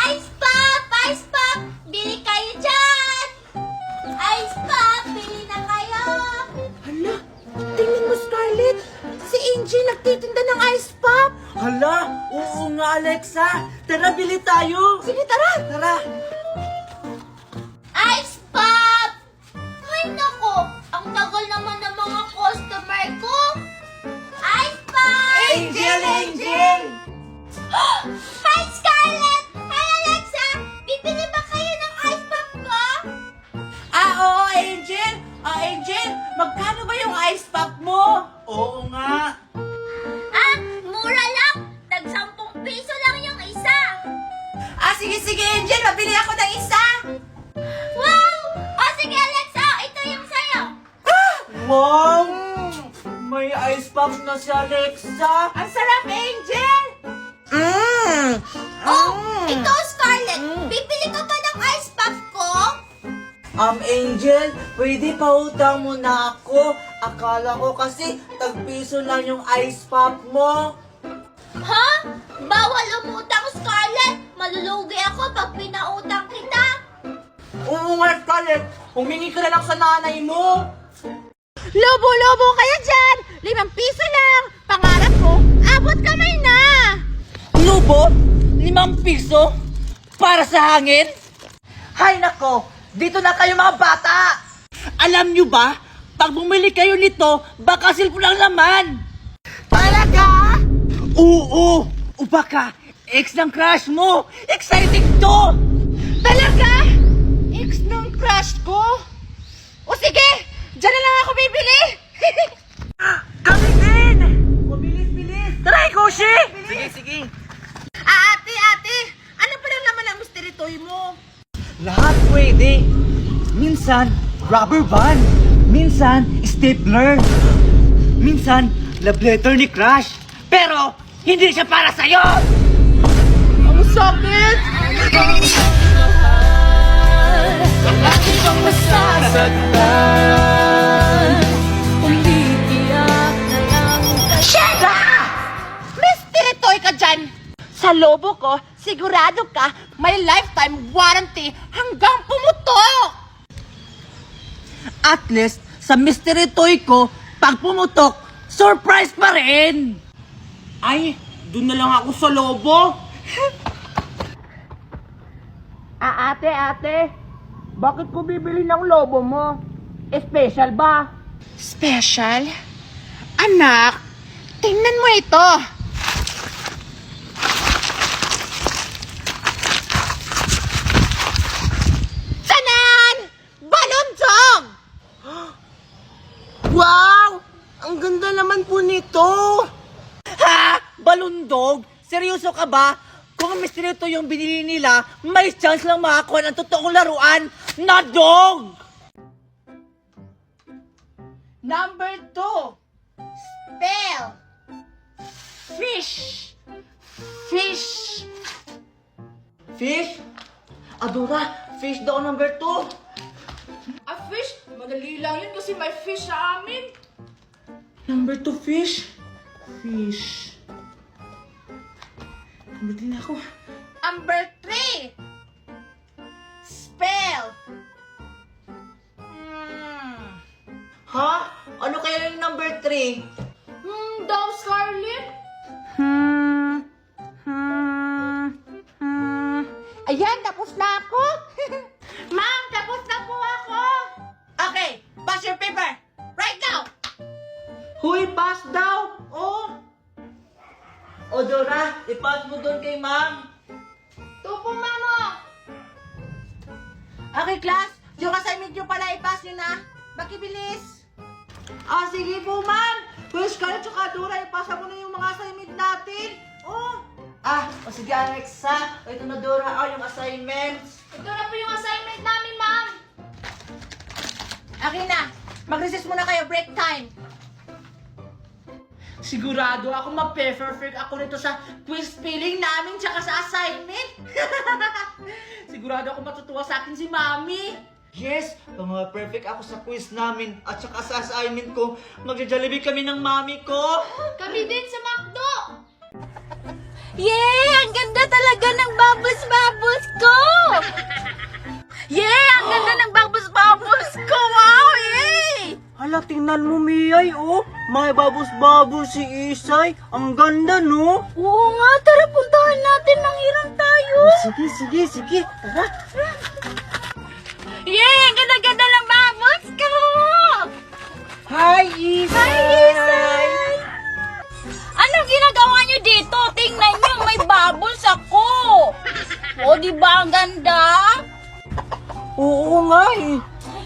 Ice Pop! Ice Pop! Bili kayo dyan! Ice Pop! Bili na kayo! Hala, tingnan mo Scarlett. Si Angie nagtitinda ng ice pop. Hala, oo nga Alexa. Tara, bili tayo. Sige, tara. Tara. Ice Pop! Ay nako! Ang tagal naman ng mga customer ko! Ice Pop! Angel, Angel! Hi Scarlett! Hi Alexa! Bibili ba kayo ng ice pop ko? Oo, Angel. Angel, magkano ba yung ice pop mo? Oo nga. Mura lang! Tag-10 piso lang yung isa! Sige, Angel. Mabili ako ng isa. Wow! Sige Alexa! Ito yung sayo! Wow! May ice pop na si Alexa. Ang sarap, Angel. Ikaw Scarlett! Bibili ka ba ng ice pop ko? Angel, pwede pautang mo na ako. Akala ko kasi tagpiso lang yung ice pop mo. Ha? Bawal umutang Scarlett! Malulugi ako pag pinautang kita! Oo nga, Scarlett. Humingi ka na lang sa nanay mo. Lobo-lobo kayo dyan. 5 piso lang. Pangarap ko, abot kamay na. Lubo? 5 piso? Para sa hangin? Hay nako, dito na kayo mga bata! Alam nyo ba, pag bumili kayo nito, baka cellphone lang naman! Talaga? Oo! O baka, ex ng crush mo! Exciting to! Talaga? Ex ng crush ko? O sige, dyan na lang ako bibili. Kami din! O bilis! Tara, Koshi! Sige! Ate, ano pa lang naman ang mystery toy mo? Lahat pwede. Minsan, rubber band. Minsan, stapler. Minsan, love letter ni crush. Pero, hindi siya para sa'yo! Ang sakit! Lagi bang masasaktan? Kung di tiyak na lang Shera! Mystery toy ka dyan! Sa lobo ko, sigurado ka may lifetime warranty hanggang pumutok! At least, sa mystery toy ko, pag pumutok, surprise pa rin! Ay, dun na lang ako sa lobo. Ate, bakit ko bibili ng lobo mo? Special ba? Special? Anak, tingnan mo ito! Tanan! Balon Dog! Wow! Ang ganda naman po nito! Ha? Balundog? Seryoso ka ba? Kung mystery to yung binili nila, may chance lang makakuha ng totoong laruan na dog! Number 2. Spell. Fish. Fish? Adora, fish daw number 2. fish? Madali lang yun kasi may fish sa amin. Number 2 fish? Pagdating na ako. Number 3. Spell. Ha? Ano kaya yung number 3? Daw Scarlett? Ayan, tapos na ako. Ma'am, tapos na po ako. Okay, pass your paper. Right now. Huy, pass daw! Oh! O Dora, ipass mo doon kay ma'am. Tupo, mamo. Okay, class. Yung assignment nyo pala, ipass nyo na. Bakibilis. Sige po, ma'am. Kuya Scarlett tsaka Dora, ipasa mo na yung mga assignment natin. Oh! Sige Alexa. Ito na Dora, yung assignments. Ito na po yung assignment namin, ma'am. Okay na. Mag-recess muna kayo, break time. Sigurado ako ma-perfect ako nito sa quiz spelling namin tsaka sa assignment. Sigurado ako matutuwa sa akin si Mami. Yes, kung perfect ako sa quiz namin at saka sa assignment ko, magja-jollibee kami ng Mami ko. Kami din sa McDo. Yay! Ang ganda talaga ng bubbles ko! Yay! Ang ganda ng bubbles ko! Wow! Yay! Hala, tingnan mo, Miyay, oh. May babos-babos si Isay. Ang ganda, no? Oo nga, tara puntahan natin. Manghiram tayo. Sige. Tara. Yay! Ang ganda-ganda ng bubbles ko! Hi, Isay! Anong ginagawa niyo dito? Tingnan niyo, may bubbles ako. O, di ba ang ganda? Oo nga, eh.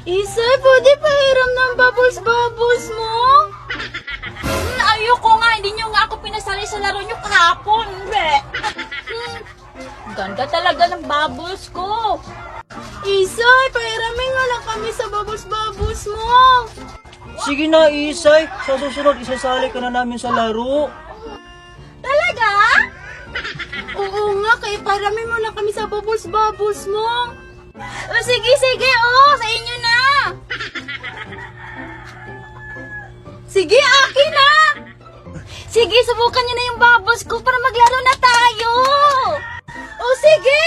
Isay, pwede pahiram ng bubbles mo? Ayoko nga, hindi niyo nga ako pinasali sa laro niyo kahapon. Ganda talaga ng bubbles ko. Isay, pahiramin nga lang kami sa bubbles mo. Sige na, Isay. Sa susunod, isasali ka na namin sa laro. Talaga? Oo nga, kaya paramin mo lang kami sa bubbles mo. O, sige, sa inyo na. Sige, akin na. Sige, subukan niyo na yung bubbles ko para maglaro na tayo. O, sige.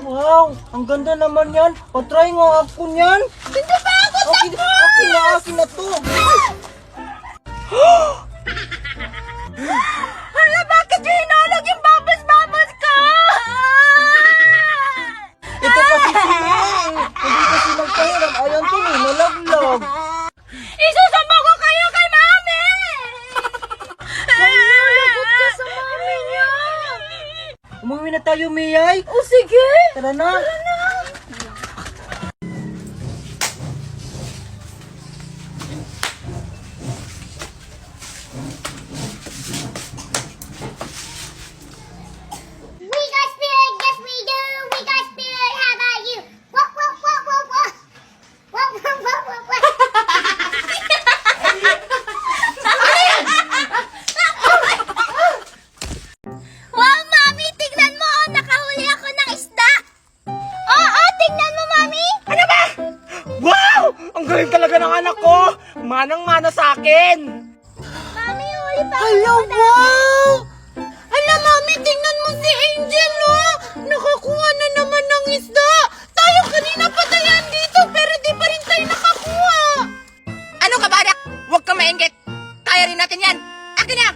Wow, ang ganda naman yan. Patry nga ako niyan. Hindi pa ako Akin na to. Hala, bakit yung hinalog yung bubbles ko? Ito kasi sila eh. Hindi kasi nagpahiram. Ayan to, nalaglag. Isusumbo ko kayo kay Mami! Lagot ka sa Mami niya! Umuwi na tayo, Miyay. O sige! Tara na. We got spirit, yes we do. We got spirit, how about you? What? Wow, Mami! Tignan mo! Nakahuli ako ng isda! Oo, tignan mo, Mami! Wow! Ang galing talaga ng anak ko. Manang-mana sa akin. Mami, huli pa Hala, wow! Hala, Mami, tingnan mo si Angel, oh! Nakakuha na naman ng isda! Tayo kanina pa tayo dito, pero di pa rin tayo nakakuha! Ano ka ba, anak? Huwag ka maingit! Kaya rin natin yan! Akin na!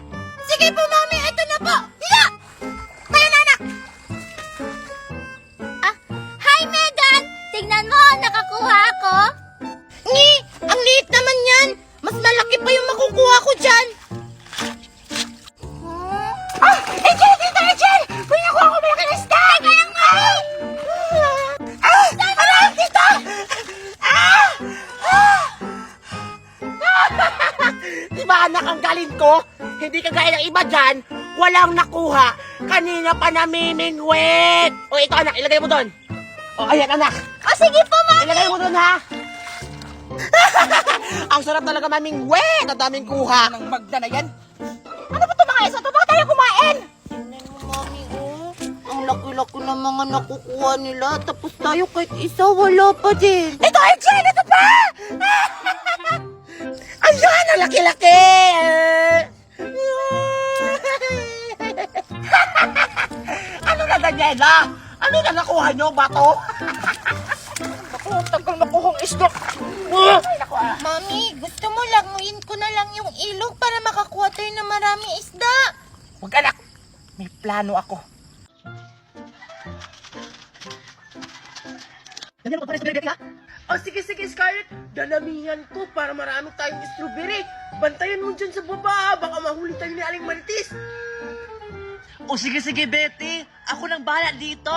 Sige po, Mami! Ito na po! Hiya! Tayo na, anak! Hi, Megan! Tignan mo, nakakuha ako! Ngi! Ang liit naman yan! Mas malaki pa yung makukuha ko dyan! Angel! Dito, Angel! May nakuha ko malaki na isda! Kaya nga! Aray! Dito! Diba anak ang galing ko? Hindi kagaya ng iba dyan, walang nakuha. Kanina pa namimingwit. O ito anak, ilagay mo doon. O ayan anak. O, sige po, Mami! Ilagay mo doon ha. Ang sarap talaga mamingwit. Ang daming kuha. Ng magda na yan. Ano ba ito mga isa? Ito ba tayo kumain? Tingnan mo, Mami, oh. Ang laki-laki ng mga nakukuha nila. Tapos tayo kahit isa, wala pa din. Ito, Angel! Ito pa! Ayan, ang laki-laki! Ano na, Daniela? Ano na nakuha nyo, bato? Ako, tagal nakuhang isda. Mami, gusto mo languin ko na lang yung ilog para makakuha tayo ng maraming isda. Huwag anak, may plano ako. Daniela, magpapares strawberry ka? Oh, sige, Scarlett. Dalamihan ko para marami tayong strawberry. Bantayan mo dyan sa baba. Baka mahuli tayo ni Aling Marites. O sige, Betty. Ako nang bahala dito.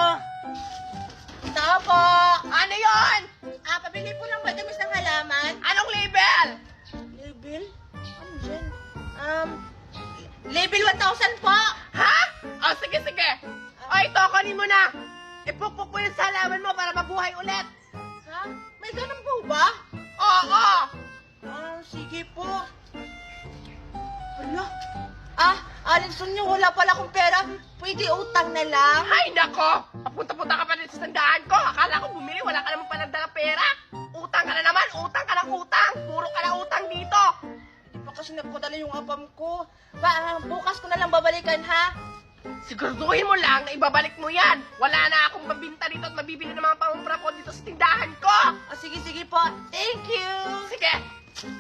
Tao po! Ano yon? Pabili po ng matamis ng halaman. Anong label? Label? Ano dyan? Label 1,000 po! Ha? O sige. O ito, kunin mo na. Ipukpok mo yun sa halaman mo para mabuhay ulit. Ha? May ganun po ba? Oo. Sige po. Hala? Alinson niyo, wala pala akong pera. Pwede utang na lang. Ay, nako. Papunta-punta ka pa rin sa sandaan ko. Akala ko bumili, wala ka naman panagdala pera. Utang ka na naman. Utang ka ng utang. Puro ka na utang dito. Di pa kasi nagpadala yung apam ko. Bukas ko na lang babalikan, ha? Siguraduhin mo lang na ibabalik mo yan. Wala na akong mabinta dito at mabibili ng mga pamumpra ko dito sa tindahan ko. Sige po. Thank you. Sige.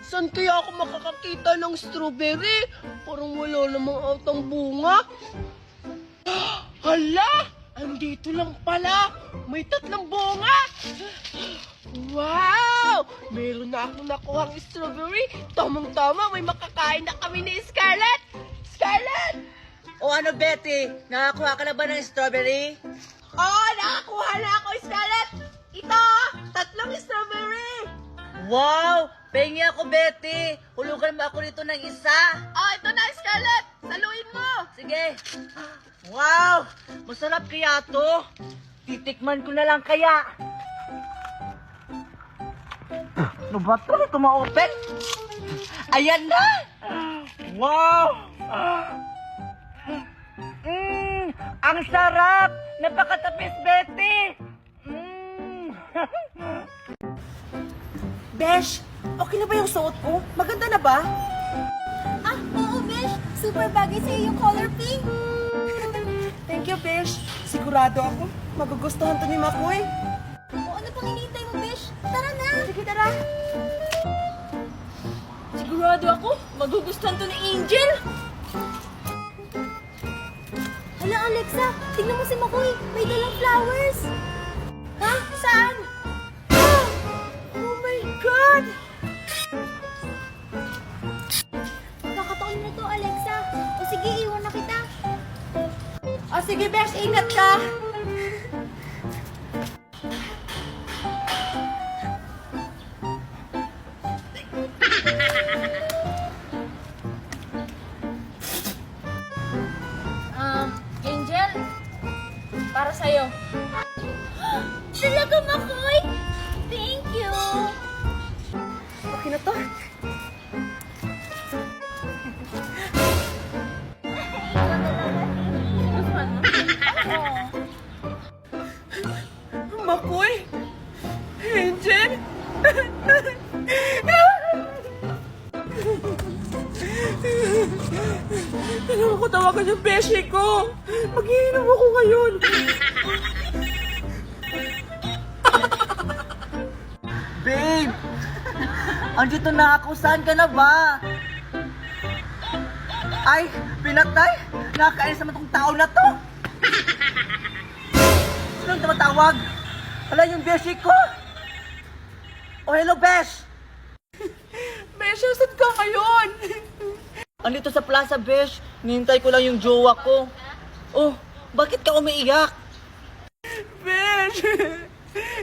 Saan kaya ako makakakita ng strawberry? Parang wala namang atang bunga. Hala! Andito lang pala. May 3 bunga. Wow! Meron na akong nakuhang strawberry. Tamang-tama, may makakain na kami ni Scarlett. Scarlett! O ano, Betty? Nakakuha ka na ba ng strawberry? Oo, nakakuha na ako, Scarlett. Ito, 3 strawberry. Wow! Pengi ako, Betty. Hulugan mo ako nito ng isa. Oh, ito na, Scarlett. Saluin mo. Sige. Wow! Masarap kaya to. Titikman ko na lang kaya. Ano ba to? Ito ma-open? Ayan na! Wow! Ang sarap! Napakatapis, Betty! Besh, okay na ba yung suot ko? Maganda na ba? Ah, oo, Besh. Super bagay sa'yo yung color pink. Thank you, Besh. Sigurado ako, magugustuhan to ni Makoy. O ano pang hinihintay mo, Besh? Tara na. Sige, tara. Sigurado ako, magugustuhan to ni Angel. Hala, Alexa, tingnan mo si Makoy. May dalang flowers. Ha? Saan? Ah! Oh my God! Nakakataon na to, Alexa. O sige, iwan na kita. O sige, Besh, ingat ka. Angel, para sa'yo. Talaga, Makoy? Thank you. Okay na to? Makoy? Angel? Kailangan ko tawagan yung beshi ko. Mag-iinom ako ngayon. Babe! Andito na ako. Saan ka na ba? Ay, pinatay! Nakakainis naman tong tao na to! Sino ang tumatawag? Wala yung beshi ko! Oh, hello, Besh! Beshi, saan ka ngayon? Andito sa Plaza, Besh. Nihintay ko lang yung jowa ko. Oh, bakit ka umiiyak? Besh,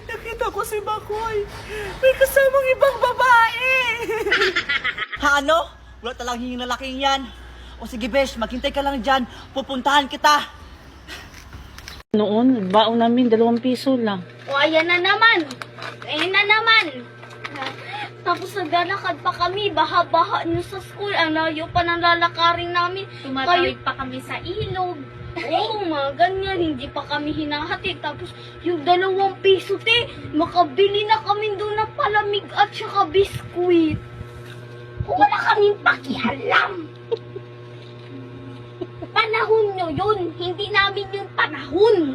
nakita ko si Makoy. May kasamang ibang babae. Ha, ano? Wala talang hingin na laking yan. O sige, Besh, maghintay ka lang dyan. Pupuntahan kita. Noon, baon namin 2 piso lang. O, ayan na naman. Ayan na naman. Tapos naglalakad pa kami, baha-baha nyo sa school. Ang layo pa ng lalakarin namin. Tumatawid pa kami sa ilog. Oo nga, ganyan. Hindi pa kami hinahatid. Tapos yung 2 piso, te, makabili na kami doon ng palamig at saka biskuit. Wala kaming pakialam. Panahon nyo yun. Hindi namin yung panahon.